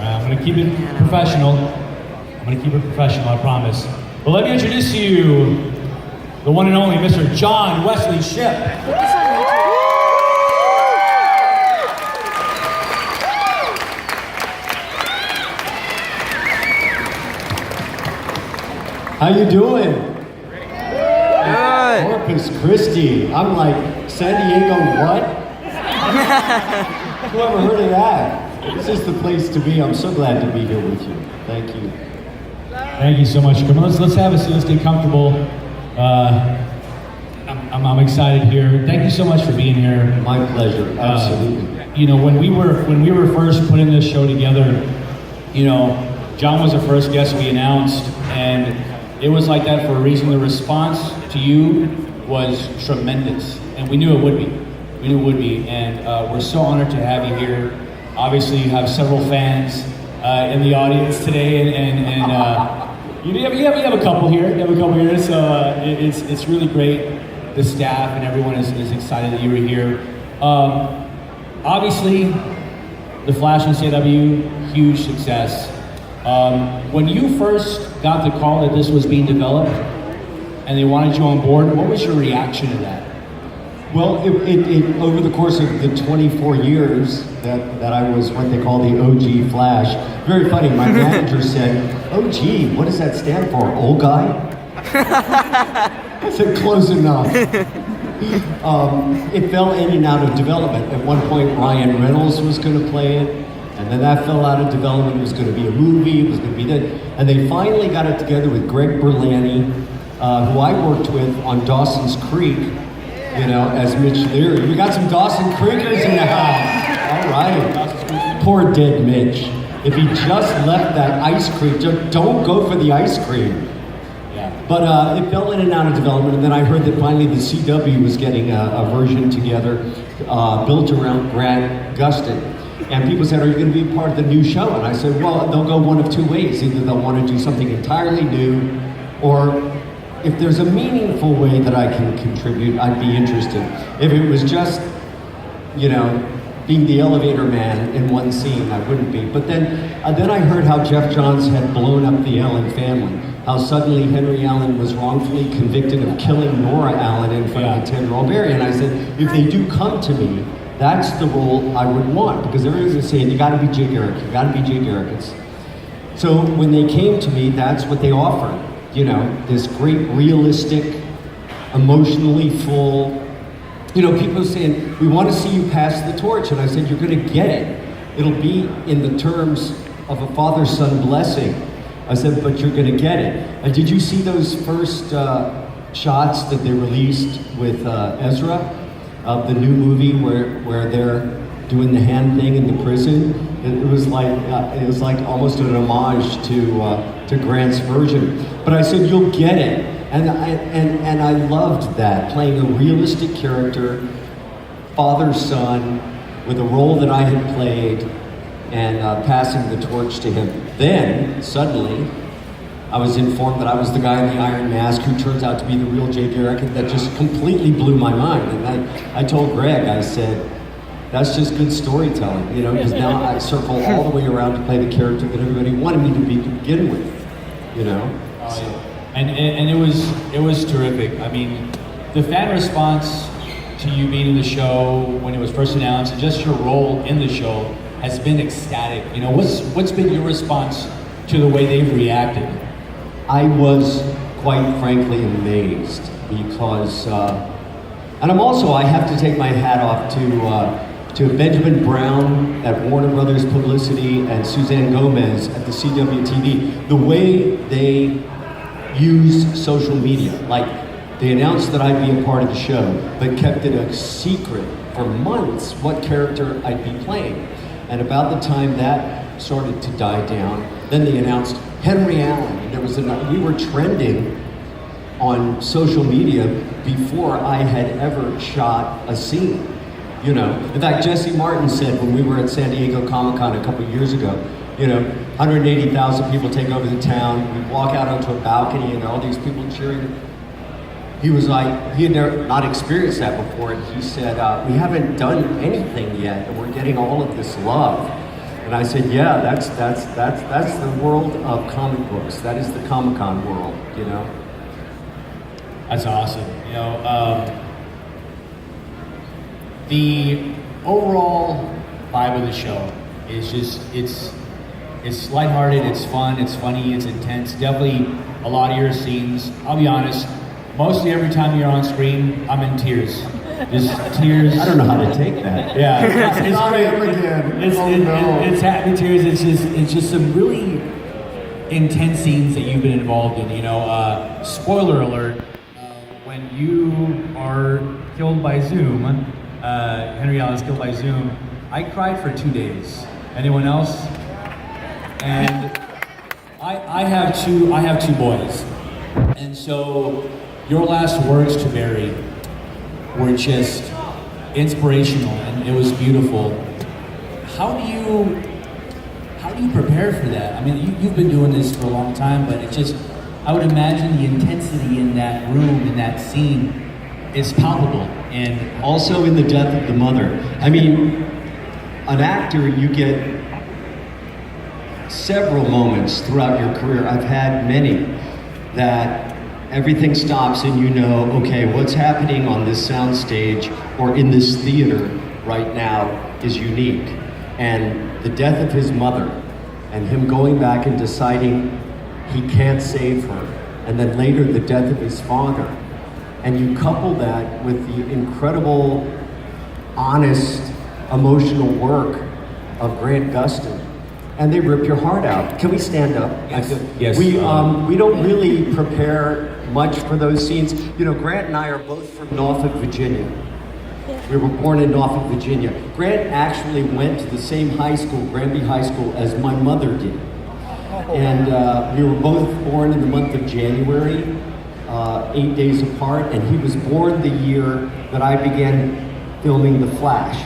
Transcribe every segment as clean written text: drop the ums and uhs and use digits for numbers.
I'm going to keep it professional. I promise. But let me introduce to you the one and only Mr. John Wesley Shipp. How you doing? Good. Corpus Christi. I'm like, San Diego what? Who ever heard of that? This is the place to be. I'm so glad to be here with you. Thank you. Thank you so much. Come on, let's have a seat. Let's get comfortable. I'm excited here. Thank you so much for being here. My pleasure. Absolutely. You know, when we were first putting this show together, you know, John was the first guest we announced, and it was like that for a reason. The response to you was tremendous, and we knew it would be. And we're so honored to have you here. Obviously, you have several fans in the audience today, and you have a couple here. So it's really great. The staff and everyone is excited that you were here. Obviously, the Flash and CW, huge success. When you first got the call that this was being developed and they wanted you on board, what was your reaction to that? Well, it over the course of the 24 years that I was what they call the OG Flash, very funny, my manager said, OG, what does that stand for, old guy? I said, close enough. It fell in and out of development. At one point, Ryan Reynolds was going to play it, and then that fell out of development. It was going to be a movie, it was going to be that. And they finally got it together with Greg Berlanti, who I worked with on Dawson's Creek, you know, as Mitch Leary. We got some Dawson Creekers in the house. All right. Poor dead Mitch. If he just left that ice cream, just don't go for the ice cream. Yeah. But it fell in and out of development, and then I heard that finally the CW was getting a version together built around Grant Gustin. And people said, are you going to be a part of the new show? And I said, well, they'll go one of two ways. Either they'll want to do something entirely new, or if there's a meaningful way that I can contribute, I'd be interested. If it was just, you know, being the elevator man in one scene, I wouldn't be. But then I heard how Jeff Johns had blown up the Allen family, how suddenly Henry Allen was wrongfully convicted of killing Nora Allen in front of a 10-year-old Barry. And I said, if they do come to me, that's the role I would want, because everyone's saying, you gotta be Jay Garrick, you gotta be Jay Garrick. So when they came to me, that's what they offered. You know, this great, realistic, emotionally full, you know, people are saying, we want to see you pass the torch. And I said, you're going to get it. It'll be in the terms of a father-son blessing. I said, but you're going to get it. And did you see those first shots that they released with Ezra of the new movie where they're doing the hand thing in the prison? It was like almost an homage to Grant's version. But I said, you'll get it. And I loved that, playing a realistic character, father-son, with a role that I had played, and passing the torch to him. Then, suddenly, I was informed that I was the guy in the iron mask who turns out to be the real Jay Garrick, and that just completely blew my mind. And I told Greg, I said, that's just good storytelling, you know, because now I circle all the way around to play the character that everybody wanted me to be to begin with, you know? So. And it was terrific. I mean, the fan response to you being in the show when it was first announced, and just your role in the show has been ecstatic. You know, what's been your response to the way they've reacted? I was quite frankly amazed because, and I have to take my hat off to Benjamin Brown at Warner Brothers Publicity and Suzanne Gomez at the CW TV. The way they use social media, like they announced that I'd be a part of the show, but kept it a secret for months what character I'd be playing. And about the time that started to die down, then they announced Henry Allen. We were trending on social media before I had ever shot a scene. You know, in fact, Jesse Martin said when we were at San Diego Comic-Con a couple of years ago, you know, 180,000 people take over the town. We walk out onto a balcony and all these people cheering. He was like, he had never not experienced that before. And he said, we haven't done anything yet and we're getting all of this love. And I said, yeah, that's the world of comic books. That is the Comic-Con world, you know? That's awesome. You know, the overall vibe of the show is just, it's lighthearted, it's fun, it's funny, it's intense. Definitely a lot of your scenes, I'll be honest, mostly every time you're on screen, I'm in tears. Just tears. I don't know how to take that. Yeah, it's Not great. him again. It's happy tears. It's just some really intense scenes that you've been involved in. You know, spoiler alert: when you are killed by Zoom, Henry Allen is killed by Zoom. I cried for 2 days. Anyone else? And I have two boys, and so your last words to Barry were just inspirational, and it was beautiful. How do you prepare for that? I mean, you've been doing this for a long time, but it's just, I would imagine the intensity in that room, in that scene, is palpable. And Also in the death of the mother. I mean, an actor, you get several moments throughout your career. I've had many that everything stops and you know, okay, what's happening on this sound stage or in this theater right now is unique. And the death of his mother and him going back and deciding he can't save her, and then later the death of his father. And you couple that with the incredible, honest, emotional work of Grant Gustin, and they rip your heart out. Can we stand up? Yes. We don't really prepare much for those scenes. You know, Grant and I are both from Norfolk, Virginia. We were born in Norfolk, Virginia. Grant actually went to the same high school, Granby High School, as my mother did. And we were both born in the month of January, 8 days apart, and he was born the year that I began filming The Flash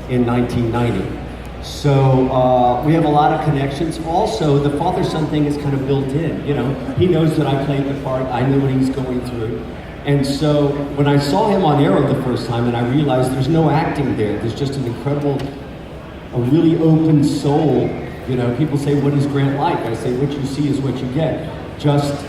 in 1990. So we have a lot of connections. Also, the father-son thing is kind of built in, you know. He knows that I played the part, I know what he's going through. And so when I saw him on Arrow the first time and I realized there's no acting there, there's just an incredible, a really open soul. You know, people say, what is Grant like? I say, what you see is what you get. Just,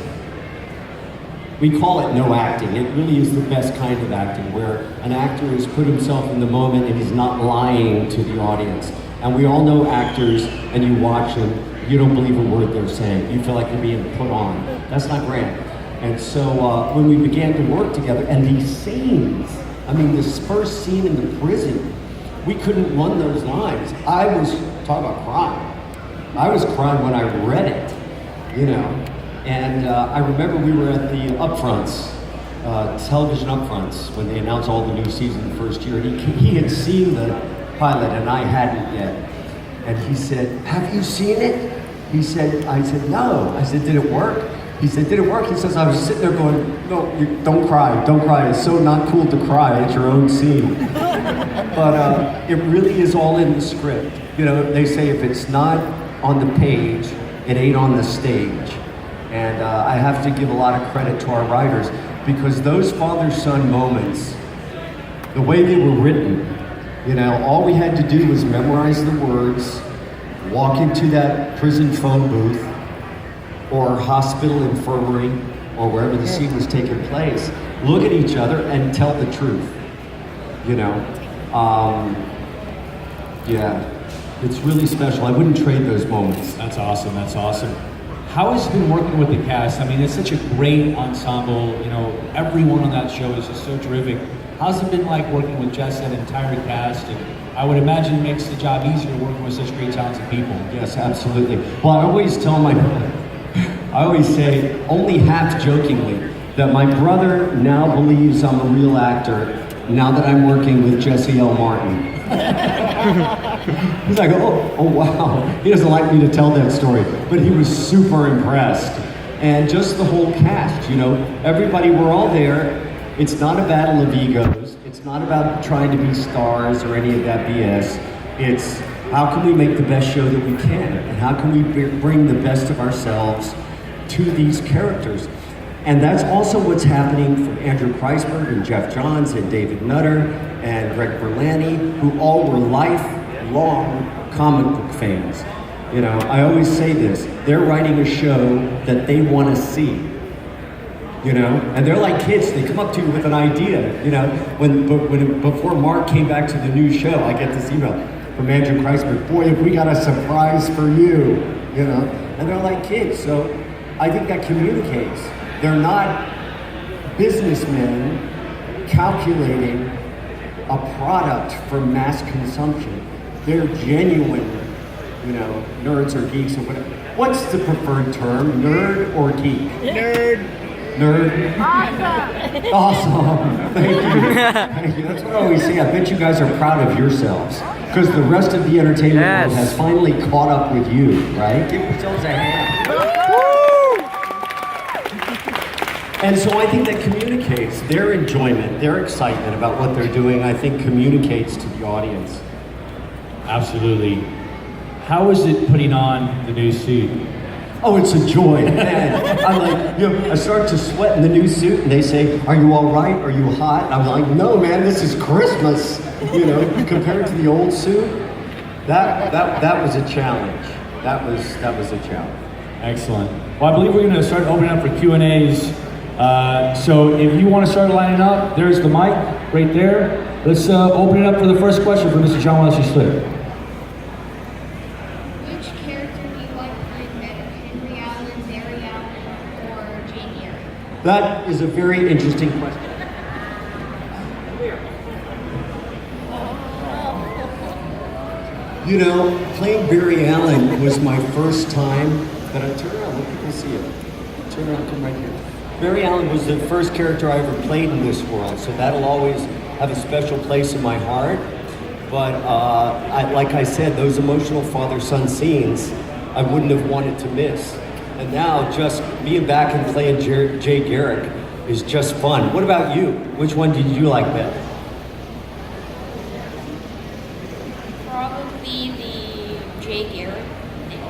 we call it no acting. It really is the best kind of acting, where an actor has put himself in the moment and he's not lying to the audience. And we all know actors, and you watch them, you don't believe a word they're saying. You feel like you're being put on. That's not Grant. And so when we began to work together, and these scenes, I mean, this first scene in the prison, we couldn't run those lines. I was, talking about crying. I was crying when I read it, you know. And I remember we were at the upfronts, television upfronts, when they announced all the new season the first year. He had seen the pilot and I hadn't yet. And he said, have you seen it? He said, I said, no. I said, did it work? He said, did it work? He says, I was sitting there going, no, don't cry, don't cry. It's so not cool to cry at your own scene. But it really is all in the script. You know, they say if it's not on the page, it ain't on the stage. And I have to give a lot of credit to our writers, because those father-son moments, the way they were written, you know, all we had to do was memorize the words, walk into that prison phone booth, or hospital infirmary, or wherever the scene was taking place, look at each other and tell the truth, you know. Yeah, it's really special. I wouldn't trade those moments. That's awesome. That's awesome. How has it been working with the cast? I mean, it's such a great ensemble. You know, everyone on that show is just so terrific. How's it been like working with just that entire cast? And I would imagine it makes the job easier working with such great, talented people. Yes, absolutely. Well, I always tell I always say, only half jokingly, that my brother now believes I'm a real actor now that I'm working with Jesse L. Martin. He's like, oh wow. He doesn't like me to tell that story, but he was super impressed. And just the whole cast, you know, everybody, we're all there. It's not a battle of egos. It's not about trying to be stars or any of that BS. It's how can we make the best show that we can? And how can we bring the best of ourselves to these characters? And that's also what's happening for Andrew Kreisberg and Jeff Johns and David Nutter and Greg Berlanti, who all were lifelong comic book fans. You know, I always say this, they're writing a show that they want to see. You know, and they're like kids, they come up to you with an idea. You know, before Mark came back to the new show, I get this email from Andrew Kreisberg, boy, have we got a surprise for you, you know? And they're like kids, so I think that communicates. They're not businessmen calculating a product for mass consumption. They're genuine, you know, nerds or geeks or whatever. What's the preferred term, nerd or geek? Nerd. Nerd? Awesome. Awesome. Thank you. Thank you. That's what I always say. I bet you guys are proud of yourselves. Because the rest of the entertainment world has finally caught up with you, right? Give yourselves a hand. And so I think that communicates their enjoyment, their excitement about what they're doing, I think communicates to the audience. Absolutely. How is it putting on the new suit? Oh, it's a joy, man. I'm like, you know, I start to sweat in the new suit and they say, are you all right? Are you hot? And I'm like, no, man, this is Christmas. You know, compared to the old suit, that was a challenge. That was a challenge. Excellent. Well, I believe we're going to start opening up for Q&As. So if you want to start lining up, there's the mic right there. Let's open it up for the first question for Mr. John Wesley Shipp. Which character do you like playing better, Henry Allen, Barry Allen, or Jay Garrick? That is a very interesting question. You know, playing Barry Allen was my first time that I turn around, let people see it. Turn around, come right here. Barry Allen was the first character I ever played in this world, so that'll always have a special place in my heart. But like I said, those emotional father-son scenes, I wouldn't have wanted to miss. And now just being back and playing Jay Garrick is just fun. What about you? Which one did you like better? Probably the Jay Garrick.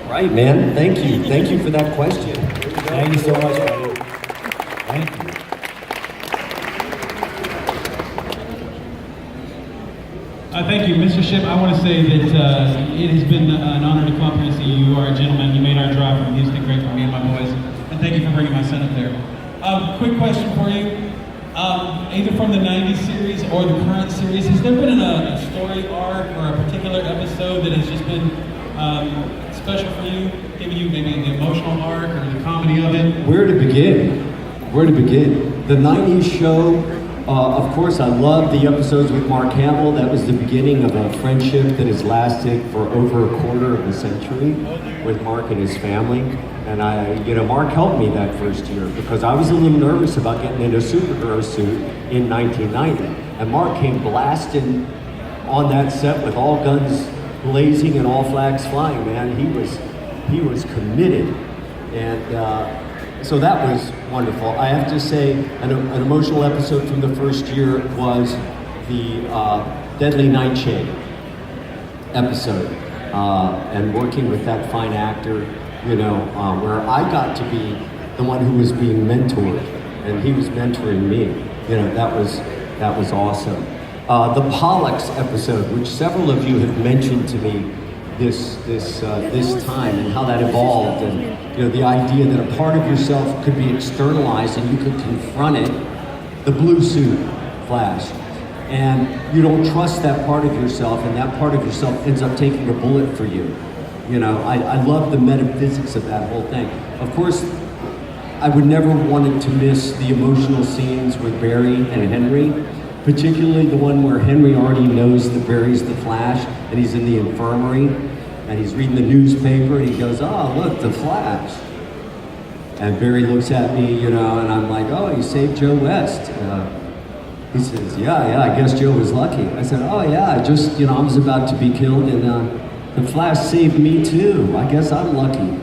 All right, man. Thank you. Thank you for that question. Thank you so much, buddy. Thank you. Thank you, Mr. Shipp. I want to say that it has been an honor to come up here and see you. You are a gentleman. You made our drive from Houston great for me and my boys. And thank you for bringing my son up there. Quick question for you. Either from the 90s series or the current series, has there been a story arc or a particular episode that has just been special for you, giving you maybe the emotional arc or the comedy of it? Where to begin? Where to begin? The 90s show, of course, I love the episodes with Mark Hamill. That was the beginning of a friendship that has lasted for over a quarter of a century with Mark and his family. And Mark helped me that first year because I was a little nervous about getting into a superhero suit in 1990. And Mark came blasting on that set with all guns blazing and all flags flying, man. He was committed. And so that was wonderful. I have to say, an emotional episode from the first year was the Deadly Nightshade episode. And working with that fine actor, where I got to be the one who was being mentored, and he was mentoring me. That was awesome. The Pollux episode, which several of you have mentioned to me this time, and how that evolved, and the idea that a part of yourself could be externalized and you could confront it. The blue suit Flash, and you don't trust that part of yourself, and that part of yourself ends up taking a bullet for you. I love the metaphysics of that whole thing. Of course, I would never wanted to miss the emotional scenes with Barry and Henry, particularly the one where Henry already knows that Barry's the Flash, and he's in the infirmary, and he's reading the newspaper, and he goes, "Oh, look, the Flash." And Barry looks at me, and I'm like, "Oh, you saved Joe West." He says, yeah, I guess Joe was lucky. I said, "Oh yeah, I was about to be killed, and the Flash saved me too. I guess I'm lucky."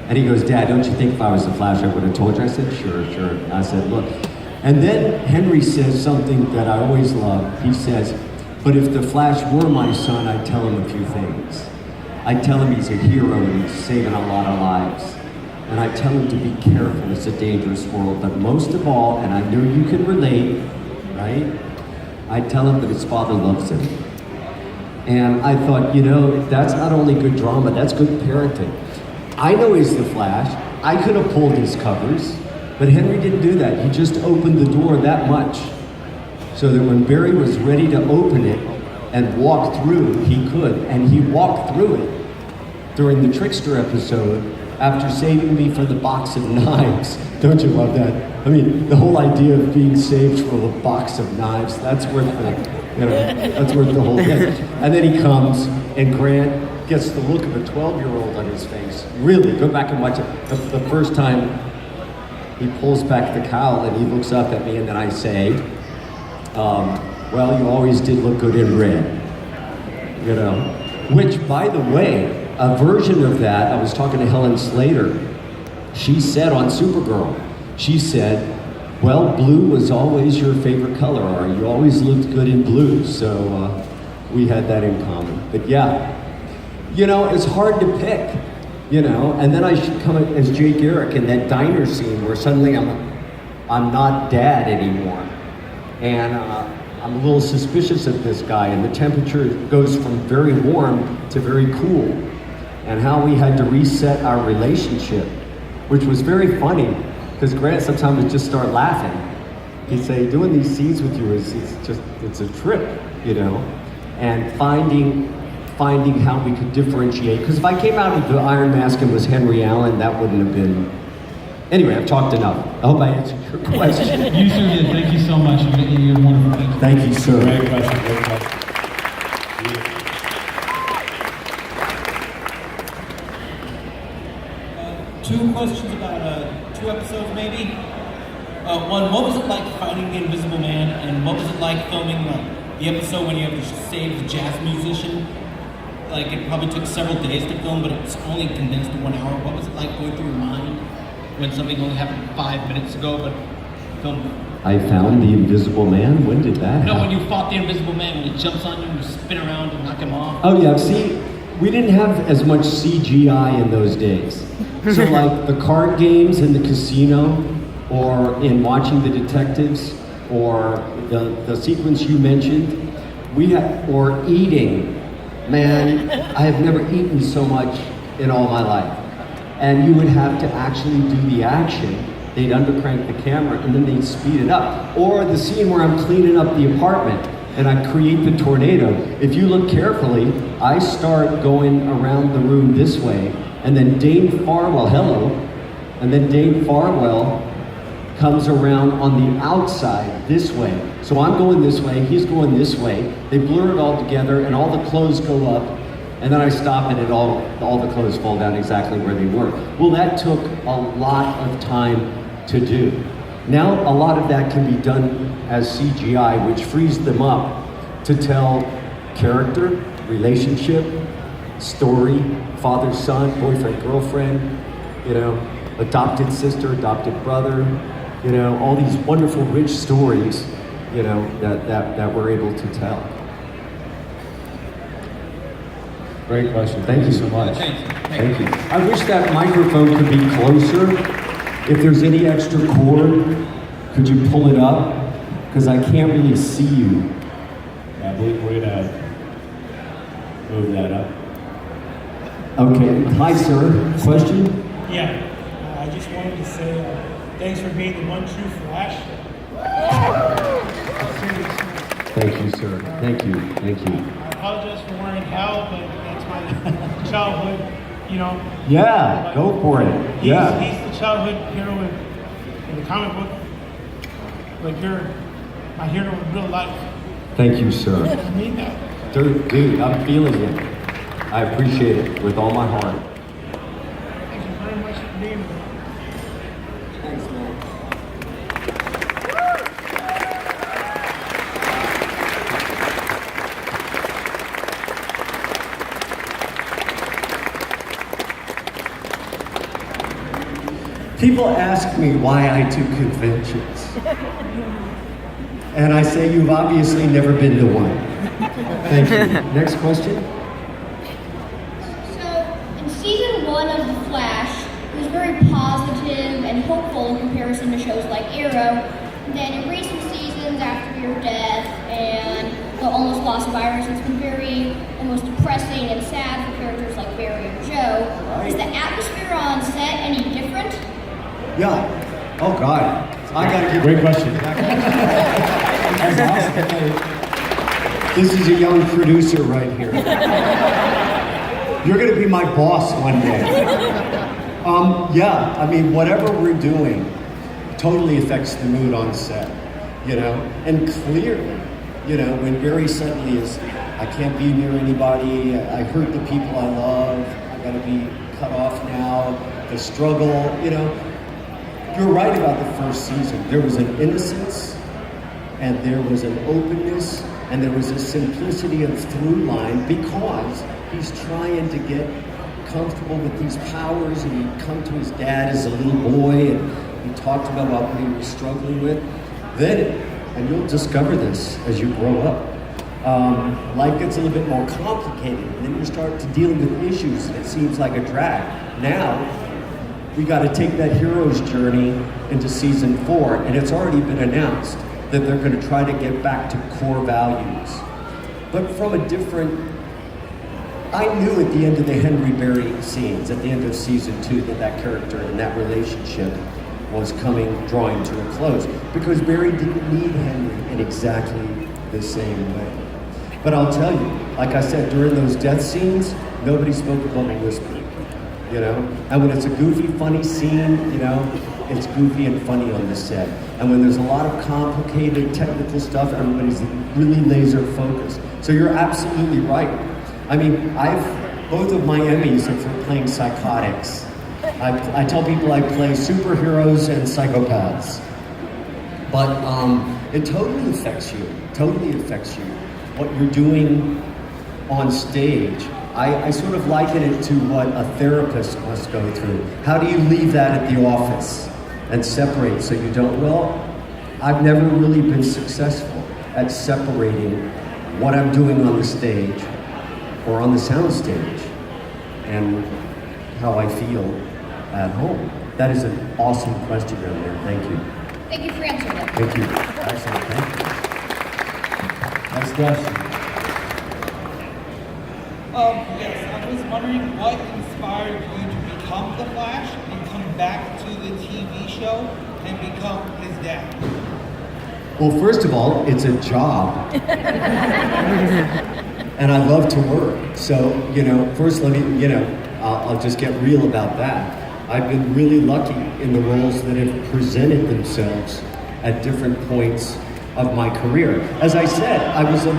And he goes, "Dad, don't you think if I was the Flash, I would have told you?" I said, Sure. I said, "Look." And then Henry says something that I always love. He says, "But if the Flash were my son, I'd tell him a few things. I'd tell him he's a hero and he's saving a lot of lives. And I'd tell him to be careful, it's a dangerous world. But most of all, and I know you can relate, right? I'd tell him that his father loves him. And I thought, that's not only good drama, that's good parenting. I know he's the Flash. I could have pulled his covers, but Henry didn't do that. He just opened the door that much so that when Barry was ready to open it and walk through, he could. And he walked through it during the Trickster episode after saving me from the box of knives. Don't you love that? I mean, the whole idea of being saved from a box of knives, that's worth that's worth the whole thing. And then he comes, and Grant gets the look of a 12-year-old on his face. Really, go back and watch it. The first time he pulls back the cowl and he looks up at me, and then I say, well, you always did look good in red. Which, by the way, a version of that, I was talking to Helen Slater. She said on Supergirl, she said, well, blue was always your favorite color, or you always looked good in blue. So we had that in common. But yeah, it's hard to pick, and then I should come as Jay Garrick in that diner scene where suddenly I'm not dad anymore. And I'm a little suspicious of this guy, and the temperature goes from very warm to very cool. And how we had to reset our relationship, which was very funny, because Grant sometimes would just start laughing. He'd say, doing these scenes with you it's a trip, and finding how we could differentiate. Because if I came out of the Iron Mask and was Henry Allen, that wouldn't have been. Anyway, I've talked enough. I hope I answered your question. You sure did. Thank you so much. You're wonderful. Thank you, sir. Great question. Great question. Two questions about 2 episodes, maybe. One, what was it like finding the Invisible Man, and what was it like filming the episode when you have to save the jazz musician? Like, it probably took several days to film, but it was only condensed to 1 hour. What was it like going through your mind when something only happened 5 minutes ago, but filmed? I found the Invisible Man. When did that happen? No, when you fought the Invisible Man, when he jumps on you and you spin around and knock him off. Oh yeah, see, we didn't have as much CGI in those days. So like the card games in the casino, or in watching the detectives, or the sequence you mentioned, or eating. Man, I have never eaten so much in all my life. And you would have to actually do the action. They'd undercrank the camera and then they'd speed it up. Or the scene where I'm cleaning up the apartment and I create the tornado. If you look carefully, I start going around the room this way, and then Dane Farwell, hello, and then Dane Farwell comes around on the outside this way. So I'm going this way, he's going this way. They blur it all together and all the clothes go up, and then I stop and all the clothes fall down exactly where they were. Well, that took a lot of time to do. Now a lot of that can be done as CGI, which frees them up to tell character, relationship, story, father, son, boyfriend, girlfriend, adopted sister, adopted brother, all these wonderful, rich stories, that we're able to tell. Great question. Thank you so much. Thank you. I wish that microphone could be closer. If there's any extra cord, could you pull it up? Because I can't really see you. Yeah, we're gonna move that up. Okay. Hi, sir. Question? Yeah, I just wanted to say thanks for being the one true Flash. Seriously. Thank you, sir. Thank you. Thank you. I apologize for wearing hell, but that's my childhood, Yeah, go for it. Yeah. He's the childhood hero in the comic book. Like, you're my hero in real life. Thank you, sir. I mean that. Dude, I'm feeling it. I appreciate it with all my heart. Thank you very much for being here. Thanks, man. People ask me why I do conventions. And I say, you've obviously never been to one. Thank you. Next question. So, in season 1 of The Flash, it was very positive and hopeful in comparison to shows like Arrow. And then in recent seasons, after your death and the almost lost virus, it's been very almost depressing and sad for characters like Barry and Joe. Is the atmosphere on set any different? Yeah. Oh God. I gotta give Great question. That's awesome. This is a young producer right here. You're gonna be my boss one day. Yeah, I mean, whatever we're doing totally affects the mood on set, you know? And clearly, you know, when Barry suddenly is, I can't be near anybody, I hurt the people I love, I gotta be cut off now, the struggle, you know? You're right about the first season. There was an innocence, and there was an openness, and there was a simplicity of through line because he's trying to get comfortable with these powers, and he'd come to his dad as a little boy, and he talked to him about what he was struggling with. Then, and you'll discover this as you grow up, life gets a little bit more complicated, and then you start to deal with issues, and it seems like a drag. Now, we got to take that hero's journey into season 4, and it's already been announced that they're going to try to get back to core values, but from a different. I knew at the end of the Henry Barry scenes, at the end of season 2, that that character and that relationship was drawing to a close, because Barry didn't need Henry in exactly the same way. But I'll tell you, like I said, during those death scenes, nobody spoke above a whisper, you know? And when it's a goofy, funny scene, you know, it's goofy and funny on the set. And when there's a lot of complicated technical stuff, everybody's really laser focused. So you're absolutely right. I mean, both of my Emmys are for playing psychotics. I tell people I play superheroes and psychopaths. But it totally affects you, what you're doing on stage. I sort of liken it to what a therapist must go through. How do you leave that at the office and separate so you don't? Well, I've never really been successful at separating what I'm doing on the stage or on the sound stage and how I feel at home. That is an awesome question down there. Thank you. Thank you for answering that. Thank you. Excellent. Thank you. Next question. Yes, I was wondering what inspired you to become the Flash and come back to the TV show and become his dad? Well, first of all, it's a job. And I love to work. So, you know, first let me, you know, I'll just get real about that. I've been really lucky in the roles that have presented themselves at different points of my career. As I said, I was a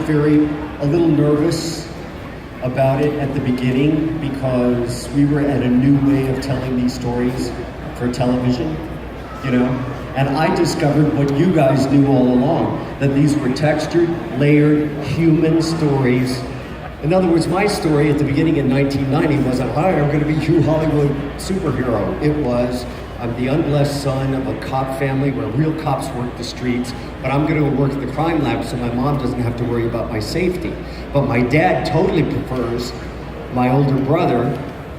little nervous about it at the beginning because we were at a new way of telling these stories for television, you know? And I discovered what you guys knew all along, that these were textured, layered, human stories. In other words, my story at the beginning in 1990 wasn't, hi, I'm gonna be Hugh Hollywood superhero. It was, I'm the unblessed son of a cop family where real cops work the streets, but I'm gonna work at the crime lab so my mom doesn't have to worry about my safety. But my dad totally prefers my older brother,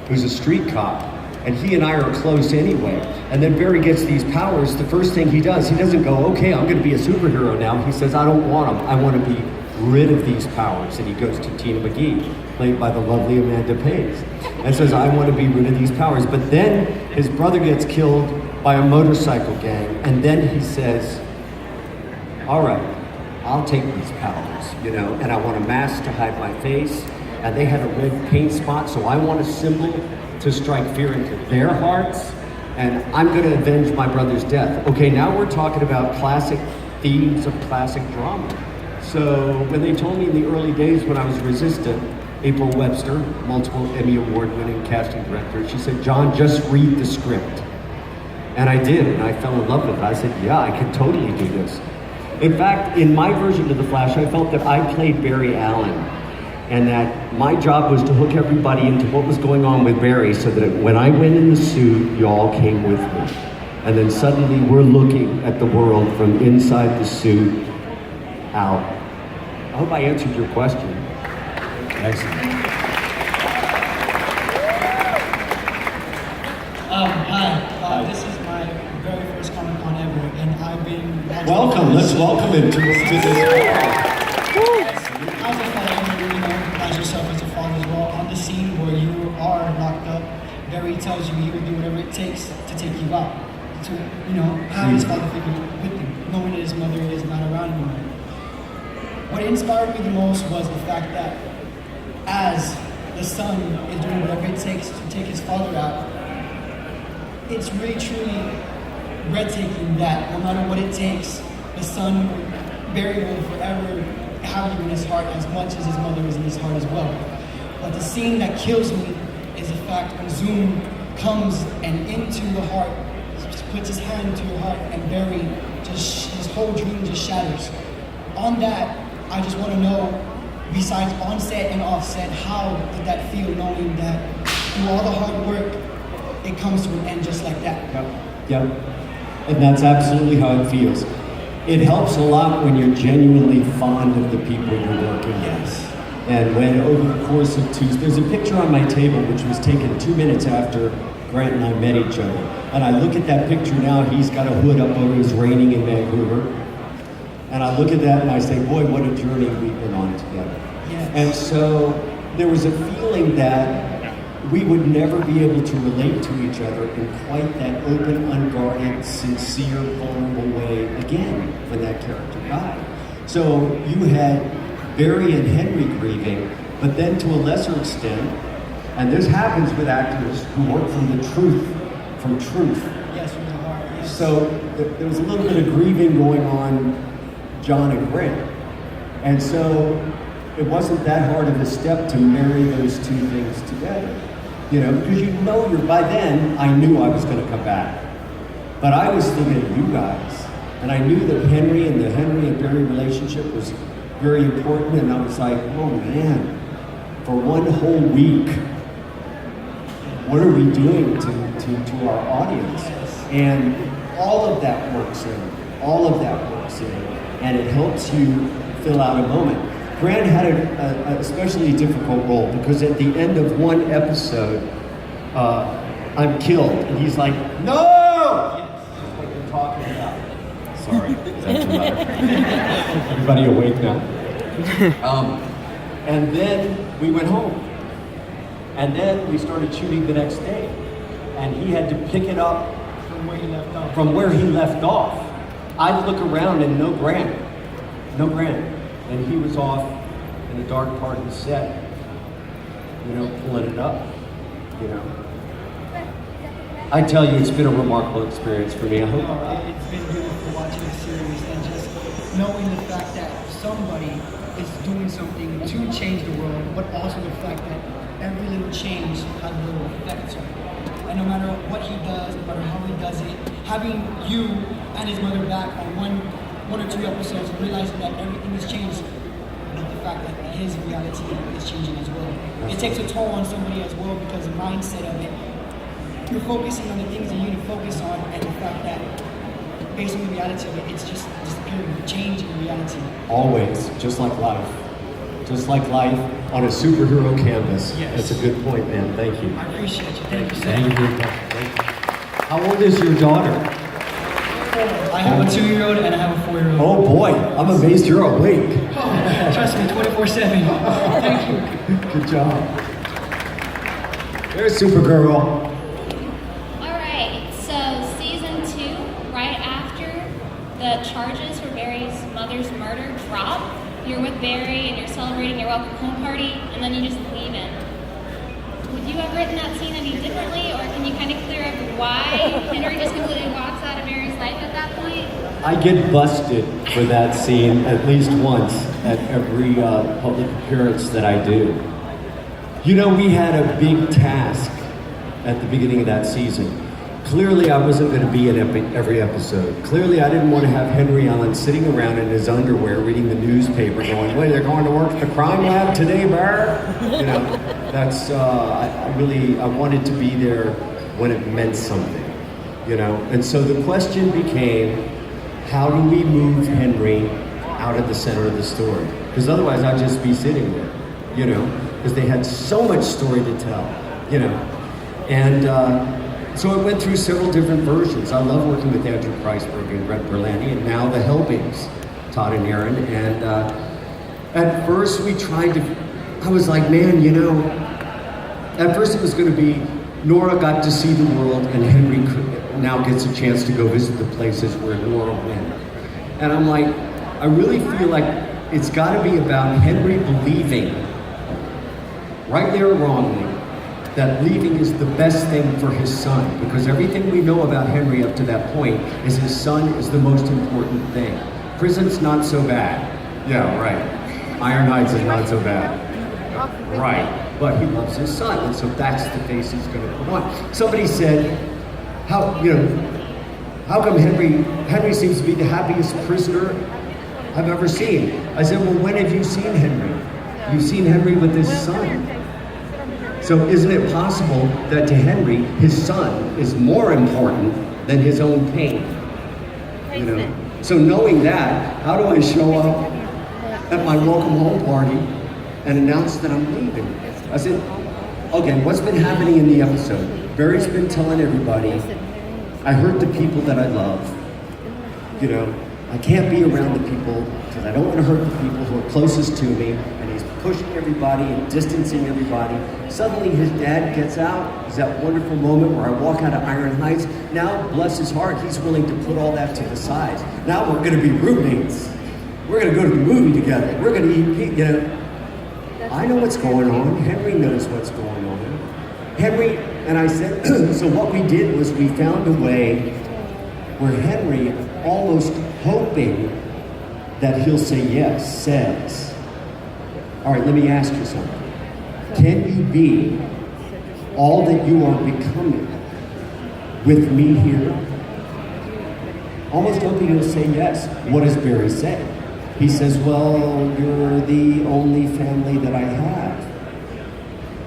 who's a street cop, and he and I are close anyway. And then Barry gets these powers. The first thing he does, he doesn't go, okay, I'm gonna be a superhero now. He says, I don't want them. I want to be rid of these powers. And he goes to Tina McGee, played by the lovely Amanda Pays, and says, I want to be rid of these powers. But then his brother gets killed by a motorcycle gang. And then he says, all right, I'll take these powers, you know, and I want a mask to hide my face. And they had a red paint spot, so I want a symbol to strike fear into their hearts. And I'm going to avenge my brother's death. Okay, now we're talking about classic themes of classic drama. So when they told me in the early days when I was resistant, April Webster, multiple Emmy Award-winning casting director, she said, John, just read the script. And I did, and I fell in love with it. I said, yeah, I can totally do this. In fact, in my version of The Flash, I felt that I played Barry Allen, and that my job was to hook everybody into what was going on with Barry so that when I went in the suit, y'all came with me. And then suddenly we're looking at the world from inside the suit out. I hope I answered your question. Excellent. Hi, this is my very first Comic-Con ever, and I've been... Welcome, let's welcome him to this. How's it fun? You know, as yourself as Barry tells you he will do whatever it takes to take you out. To, you know, have his father figure with him, knowing that his mother is not around anymore. What inspired me the most was the fact that as the son is doing whatever it takes to take his father out, it's really truly breathtaking that no matter what it takes, the son, Barry, will forever have you in his heart as much as his mother is in his heart as well. But the scene that kills me is the fact when Zoom comes and into the heart, puts his hand into your heart, and Barry, just his whole dream just shatters. On that, I just want to know, besides on set and off set, how did that feel, knowing that through all the hard work, it comes to an end just like that? Yep. And that's absolutely how it feels. It helps a lot when you're genuinely fond of the people you're working with. And when over the course of there's a picture on my table which was taken 2 minutes after Grant and I met each other. And I look at that picture now, he's got a hood up over his raining in Vancouver. And I look at that and I say, boy, what a journey we've been on together. Yes. And so there was a feeling that we would never be able to relate to each other in quite that open, unguarded, sincere, vulnerable way again when that character died. So you had Barry and Henry grieving, but then to a lesser extent, and this happens with actors who work from the truth, from truth. Yes, from the heart. Yes. So there was a little bit of grieving going on, John and Grant. And so it wasn't that hard of a step to marry those two things together. You know, because by then, I knew I was gonna come back. But I was thinking of you guys. And I knew that Henry and Barry relationship was very important. And I was like, oh man, for one whole week, what are we doing to our audience? And all of that works in. And it helps you fill out a moment. Grant had a especially difficult role because at the end of one episode, I'm killed. And he's like, no! That's what you're talking about. Sorry, is that too loud? Everybody awake now? And then we went home. And then we started shooting the next day. And he had to pick it up From where he left off. from where he left off. I'd look around and no Grant. And he was off in a dark part of the set, pulling it up, I tell you, it's been a remarkable experience for me. I hope. It's been beautiful watching the series and just knowing the fact that somebody is doing something to change the world, but also the fact that every little change has a little effect. And no matter what he does, no matter how he does it, having you and his mother back on one or two episodes and realizing that everything has changed, but the fact that his reality is changing as well. It takes a toll on somebody as well because the mindset of it, you're focusing on the things that you need to focus on, and the fact that based on the reality of it, it's just disappearing, changing reality. Always, just like life. Just like life on a superhero canvas. Yes. That's a good point, man. Thank you. I appreciate you. Thank you so Thank much. you very much. Thank you. How old is your daughter? I have a 2-year-old and I have a 4-year-old. Oh boy, I'm amazed you're awake. Oh, trust me, 24/7. Thank you. Good job. There's Supergirl. Alright, so season 2, right after the charges for Barry's mother's murder drop, you're with Barry and you're celebrating your welcome home party, and then you just leave him. Would you have written that scene any differently, or can you kind of clear up why Henry just completely walks out of Barry's life at that point? I get busted for that scene at least once at every public appearance that I do. We had a big task at the beginning of that season. Clearly, I wasn't going to be in every episode. Clearly, I didn't want to have Henry on sitting around in his underwear reading the newspaper going, well, you're going to work at the crime lab today, Bear? That's, I wanted to be there when it meant something, And so the question became, how do we move Henry out of the center of the story? Because otherwise I'd just be sitting there, because they had so much story to tell, And so it went through several different versions. I love working with Andrew Kreisberg and Brett Berlanti, and now the Helpings, Todd and Aaron. And at first we tried to, I was like, man, at first it was going to be Nora got to see the world, and Henry now gets a chance to go visit the places where Nora went. And I'm like, I really feel like it's got to be about Henry believing, rightly or wrongly, that leaving is the best thing for his son, because everything we know about Henry up to that point is his son is the most important thing. Prison's not so bad. Yeah, right. Iron Heights is not so bad. Right. But he loves his son, and so that's the face he's going to put on. Somebody said, how come Henry seems to be the happiest prisoner I've ever seen? I said, well, when have you seen Henry? You've seen Henry with his son. So isn't it possible that to Henry, his son is more important than his own pain? You know? So knowing that, how do I show up at my welcome home party and announce that I'm leaving? I said, okay, what's been happening in the episode? Barry's been telling everybody, I hurt the people that I love. You know, I can't be around the people because I don't want to hurt the people who are closest to me, and he's pushing everybody and distancing everybody. Suddenly his dad gets out. It's that wonderful moment where I walk out of Iron Heights. Now, bless his heart, he's willing to put all that to the side. Now we're going to be roommates. We're going to go to the movie together. We're going to eat, you know. I know what's going on. Henry knows what's going on. Henry, and I said, so what we did was we found a way where Henry, almost hoping that he'll say yes, says, all right, let me ask you something. Can you be all that you are becoming with me here? Almost hoping he'll say yes. What does Barry say? He says, well, you're the only family that I have.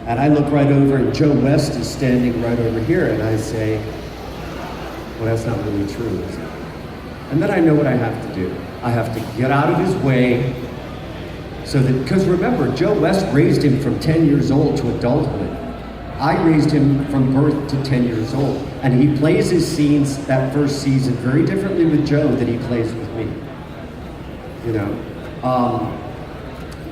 And I look right over, and Joe West is standing right over here, and I say, well, that's not really true, is it? And then I know what I have to do. I have to get out of his way, so that, because remember, Joe West raised him from 10 years old to adulthood. I raised him from birth to 10 years old. And he plays his scenes that first season very differently with Joe than he plays with me. You know?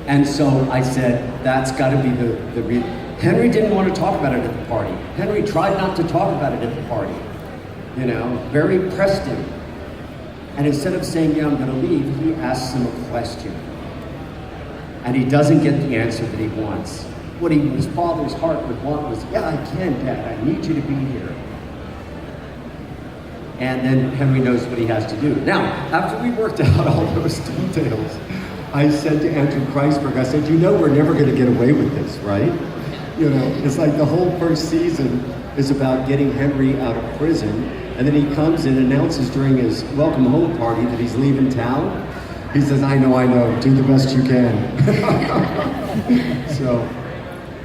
And so I said, that's got to be the reason. Henry didn't want to talk about it at the party. Henry tried not to talk about it at the party. You know, Barry pressed him. And instead of saying, yeah, I'm going to leave, he asks him a question. And he doesn't get the answer that he wants. What his father's heart would want was, yeah, I can, Dad. I need you to be here. And then Henry knows what he has to do. Now, after we worked out all those details, I said to Andrew Kreisberg, I said, you know we're never going to get away with this, right? You know, it's like the whole first season is about getting Henry out of prison, and then he comes and announces during his welcome home party that he's leaving town. He says, I know, do the best you can.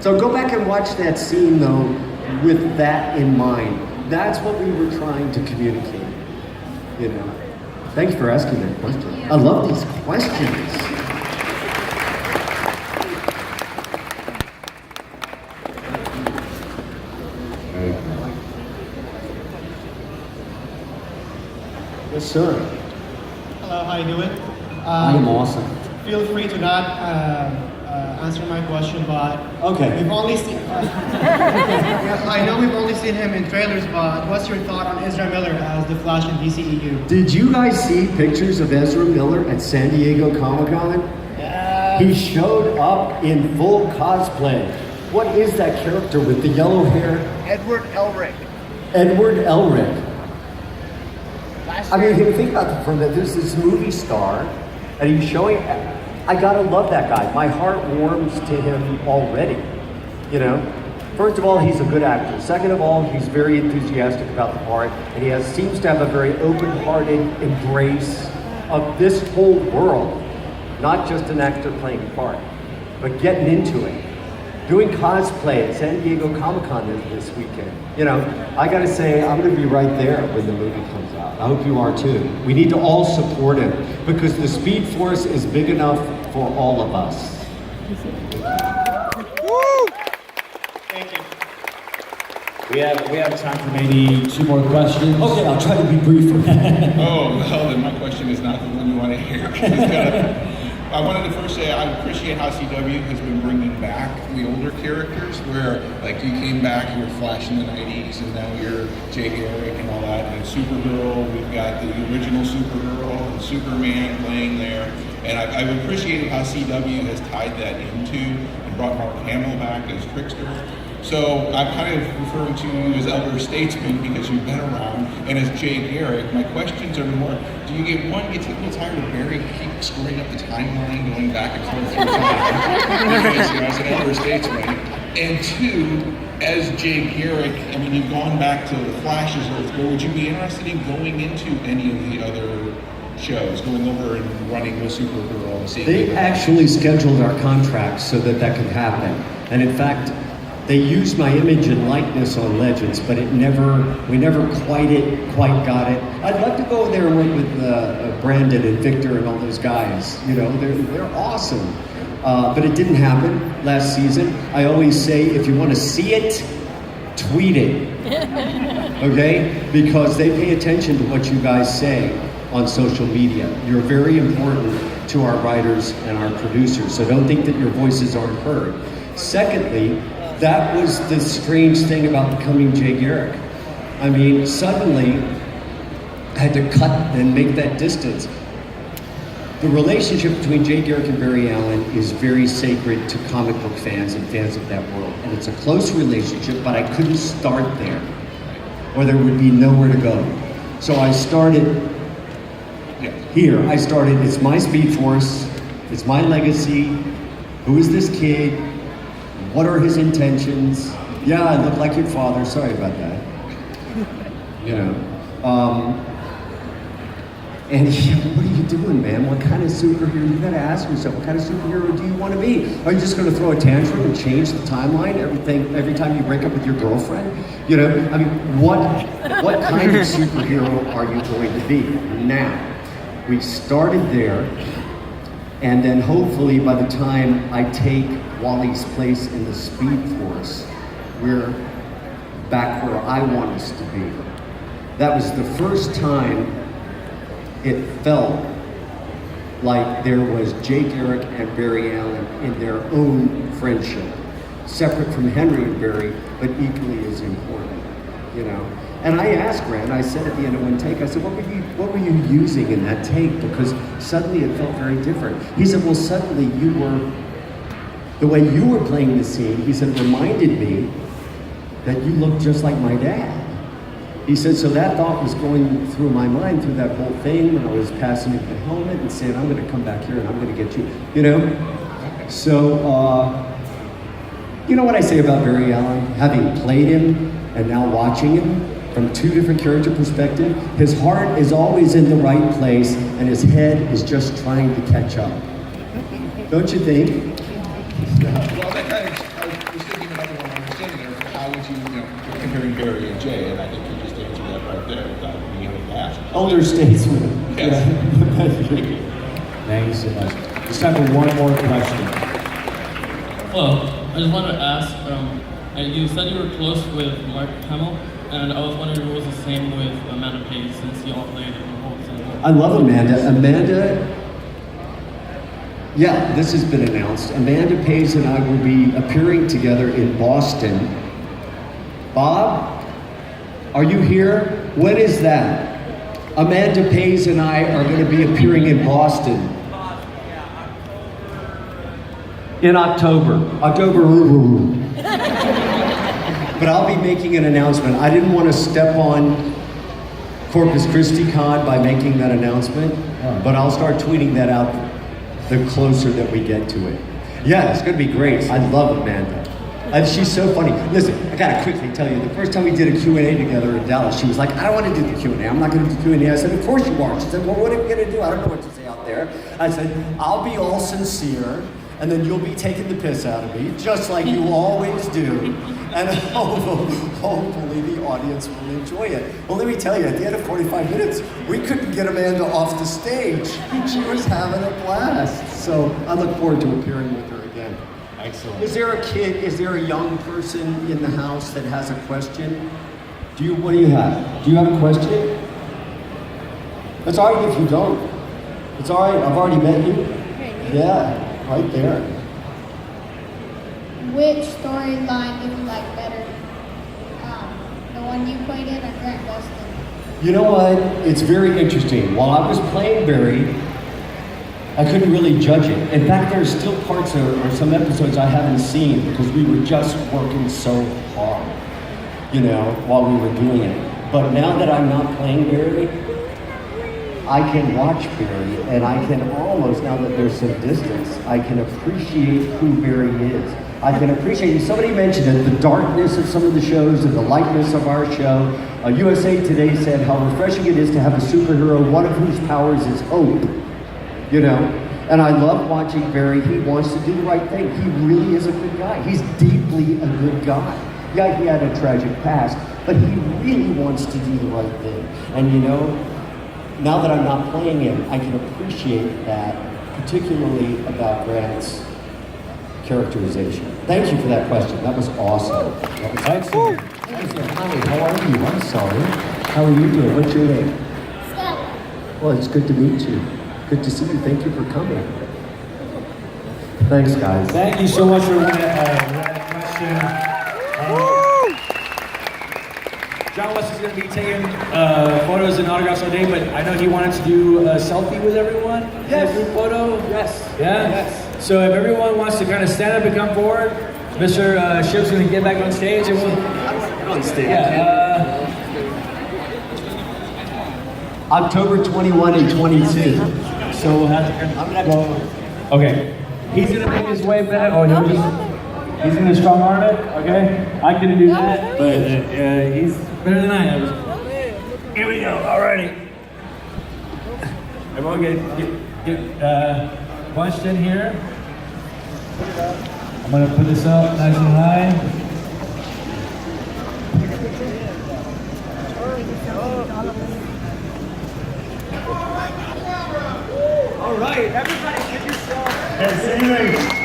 So go back and watch that scene, though, with that in mind. That's what we were trying to communicate, you know. Thanks for asking that question. I love these questions. Yes, sir. Hello, how you doing? I am awesome. Feel free to not answer my question, but okay. We've only seen. I know we've only seen him in trailers, but what's your thought on Ezra Miller as the Flash in DCEU? Did you guys see pictures of Ezra Miller at San Diego Comic-Con? Yeah. He showed up in full cosplay. What is that character with the yellow hair? Edward Elric. Edward Elric. I mean, if you think about it, from that, there's this movie star, and he's showing. I gotta love that guy. My heart warms to him already. You know, first of all, he's a good actor. Second of all, he's very enthusiastic about the part, and he seems to have a very open-hearted embrace of this whole world, not just an actor playing a part, but getting into it. Doing cosplay at San Diego Comic-Con this weekend. You know, I gotta say, I'm gonna be right there when the movie comes out. I hope you are too. We need to all support him because the Speed Force is big enough for all of us. Woo! Thank you. We have time for maybe 2 more questions. Okay, I'll try to be briefer. Oh, well, then my question is not the one you want to hear. I wanted to first say I appreciate how CW has been bringing back the older characters, where like you came back, you were Flash in the 90s, and now you're Jay Garrick and all that, and Supergirl, we've got the original Supergirl and Superman playing there, and I've appreciated how CW has tied that into and brought Mark Hamill back as Trickster. So I'm kind of referring to you as elder statesman because you've been around, and as Jay Garrick, my questions are more, do you get a little tired of Barry keep screwing up the timeline, going back and forth through time, because, as an elder statesman, and two, as Jay Garrick, I mean, you've gone back to the Flash's Earth, but would you be interested in going into any of the other shows, going over and running with Supergirl and seeing They actually scheduled our contracts so that could happen, and in fact, they used my image and likeness on Legends, but we never quite got it. I'd love to go there and work with Brandon and Victor and all those guys. You know, they're awesome. But it didn't happen last season. I always say, if you want to see it, tweet it. Okay? Because they pay attention to what you guys say on social media. You're very important to our writers and our producers, so don't think that your voices aren't heard. Secondly, that was the strange thing about becoming Jay Garrick. I mean, suddenly, I had to cut and make that distance. The relationship between Jay Garrick and Barry Allen is very sacred to comic book fans and fans of that world. And it's a close relationship, but I couldn't start there, or there would be nowhere to go. So I started here. It's my Speed Force, it's my legacy. Who is this kid? What are his intentions? Yeah, I look like your father. Sorry about that. You know. And what are you doing, man? What kind of superhero? You gotta ask yourself, what kind of superhero do you want to be? Are you just gonna throw a tantrum and change the timeline every time you break up with your girlfriend? You know, I mean, what kind of superhero are you going to be? Now, we started there, and then hopefully by the time I take Wally's place in the Speed Force, we're back where I want us to be. That was the first time it felt like there was Jay Garrick and Barry Allen in their own friendship, separate from Henry and Barry, but equally as important, you know. And I asked Grant, I said at the end of one take, I said, what were you using in that take? Because suddenly it felt very different. He said, well, suddenly the way you were playing the scene, he said, reminded me that you looked just like my dad. He said, so that thought was going through my mind through that whole thing when I was passing him the helmet and saying, I'm gonna come back here and I'm gonna get you, you know? So, you know what I say about Barry Allen? Having played him and now watching him from two different character perspectives, his heart is always in the right place and his head is just trying to catch up. Don't you think? Well, I was thinking another one I was saying there, how would you comparing Barry and Jay, and I think you just answered that right there without being able to ask. Older statesman. Yes. Yeah. Thank you so much. It's time for one more question. Hello, I just wanted to ask, you said you were close with Mark Hamill, and I was wondering what was the same with Amanda Page, since you all played in roles. I love Amanda. Yeah, this has been announced. Amanda Page and I will be appearing together in Boston. Bob, are you here? When is that? Amanda Page and I are going to be appearing in Boston. In October. But I'll be making an announcement. I didn't want to step on Corpus Christi Con by making that announcement, but I'll start tweeting that out the closer that we get to it. Yeah, it's gonna be great. I love Amanda. She's so funny. Listen, I gotta quickly tell you, the first time we did a Q&A together in Dallas, she was like, I don't want to do the Q&A. I'm not gonna do Q&A. I said, of course you are. She said, well, what are we gonna do? I don't know what to say out there. I said, I'll be all sincere, and then you'll be taking the piss out of me, just like you always do. And hopefully the audience will enjoy it. Well, let me tell you, at the end of 45 minutes, we couldn't get Amanda off the stage. She was having a blast. So I look forward to appearing with her again. Excellent. Is there a young person in the house that has a question? What do you have? Do you have a question? It's all right if you don't. It's all right, I've already met you. Yeah, right there. Which storyline did you like better? The one you played in or Grant Gustin? You know what? It's very interesting. While I was playing Barry, I couldn't really judge it. In fact, there's still parts or some episodes I haven't seen because we were just working so hard, you know, while we were doing it. But now that I'm not playing Barry, I can watch Barry, and I can almost, now that there's some distance, I can appreciate who Barry is. I can appreciate, somebody mentioned it, the darkness of some of the shows and the lightness of our show. USA Today said how refreshing it is to have a superhero, one of whose powers is hope, you know? And I love watching Barry. He wants to do the right thing. He really is a good guy. He's deeply a good guy. Yeah, he had a tragic past, but he really wants to do the right thing. And you know, now that I'm not playing him, I can appreciate that, particularly about Grant's characterization. Thank you for that question. That was awesome. That was excellent. Hi, how are you? I'm sorry. How are you doing? What's your name? Stella. Well, it's good to meet you. Good to see you. Thank you for coming. Thanks, guys. Thank you so much for that question. John West is going to be taking photos and autographs all day, but I know he wanted to do a selfie with everyone. Yes. A group photo. Yes. Yeah. Yes. So if everyone wants to kind of stand up and come forward, Mr. Shipp's going to get back on stage. And we'll, I want to get on stage. yeah. October 21 and 22. So we'll have to. I'm gonna have to. Okay. He's going to make his way back. Oh, no, he's going to strong arm it. Okay. I couldn't do that, but he's better than I am. Here we go. Alrighty. Everyone get bunched in here. I'm going to put this up nice and high. All right, everybody get yourself. Yes, anyway.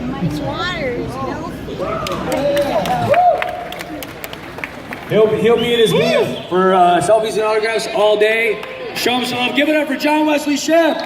Nice waters, He'll be in his booth for selfies and autographs all day. Show him some love. Give it up for John Wesley Shipp.